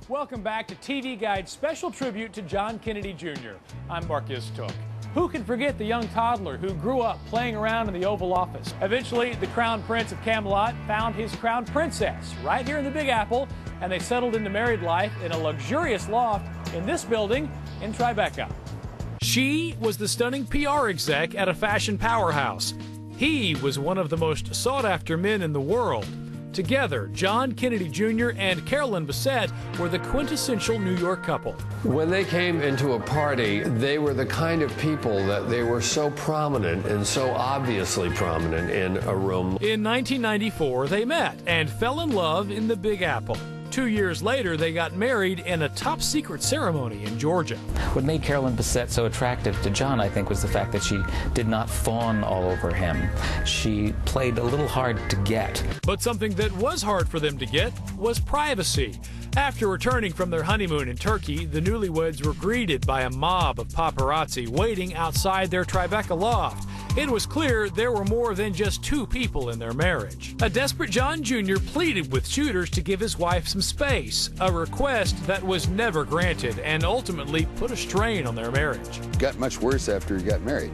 Welcome back to TV Guide's special tribute to John Kennedy Jr. I'm Marcus Took. Who can forget the young toddler who grew up playing around in the Oval Office? Eventually, the Crown Prince of Camelot found his Crown Princess right here in the Big Apple, and they settled into married life in a luxurious loft in this building in Tribeca. She was the stunning PR exec at a fashion powerhouse. He was one of the most sought-after men in the world. Together, John Kennedy Jr. and Carolyn Bessette were the quintessential New York couple. When they came into a party, they were the kind of people that they were so prominent and so obviously prominent in a room. In 1994, they met and fell in love in the Big Apple. 2 years later, they got married in a top-secret ceremony in Georgia. What made Carolyn Bessette so attractive to John, I think, was the fact that she did not fawn all over him. She played a little hard to get. But something that was hard for them to get was privacy. After returning from their honeymoon in Turkey, the newlyweds were greeted by a mob of paparazzi waiting outside their Tribeca loft. It was clear there were more than just two people in their marriage. A desperate John Jr. pleaded with shooters to give his wife some space, a request that was never granted and ultimately put a strain on their marriage. It got much worse after he got married.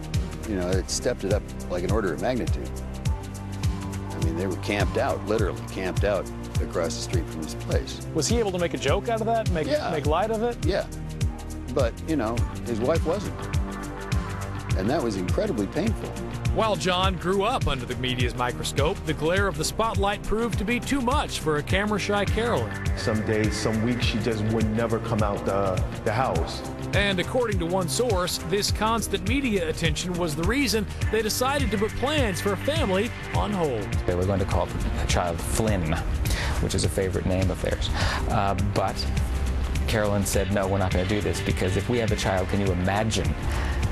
You know, it stepped it up like an order of magnitude. I mean, they were camped out, literally camped out across the street from his place. Was he able to make a joke out of that, make light of it? Yeah, but, you know, his wife wasn't. And that was incredibly painful. While John grew up under the media's microscope, the glare of the spotlight proved to be too much for a camera-shy Carolyn. Some days, some weeks, she just would never come out the house. And according to one source, this constant media attention was the reason they decided to put plans for a family on hold. They were going to call the child Flynn, which is a favorite name of theirs. But Carolyn said, no, we're not going to do this, because if we have a child, can you imagine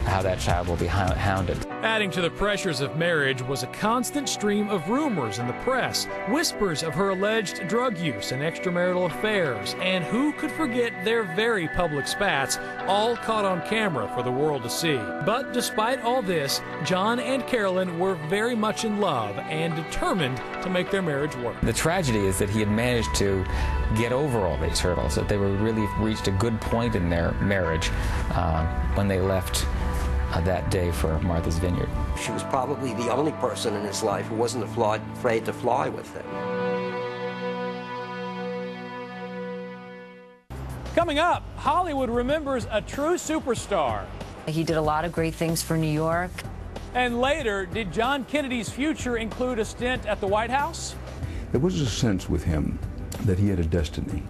how that child will be hounded? Adding to the pressures of marriage was a constant stream of rumors in the press, whispers of her alleged drug use and extramarital affairs, and who could forget their very public spats, all caught on camera for the world to see. But despite all this, John and Carolyn were very much in love and determined to make their marriage work. The tragedy is that he had managed to get over all these hurdles, that they were really reached a good point in their marriage when they left that day for Martha's Vineyard. She was probably the only person in his life who wasn't afraid to fly with him. Coming up, Hollywood remembers a true superstar. He did a lot of great things for New York. And later, did John Kennedy's future include a stint at the White House? There was a sense with him that he had a destiny.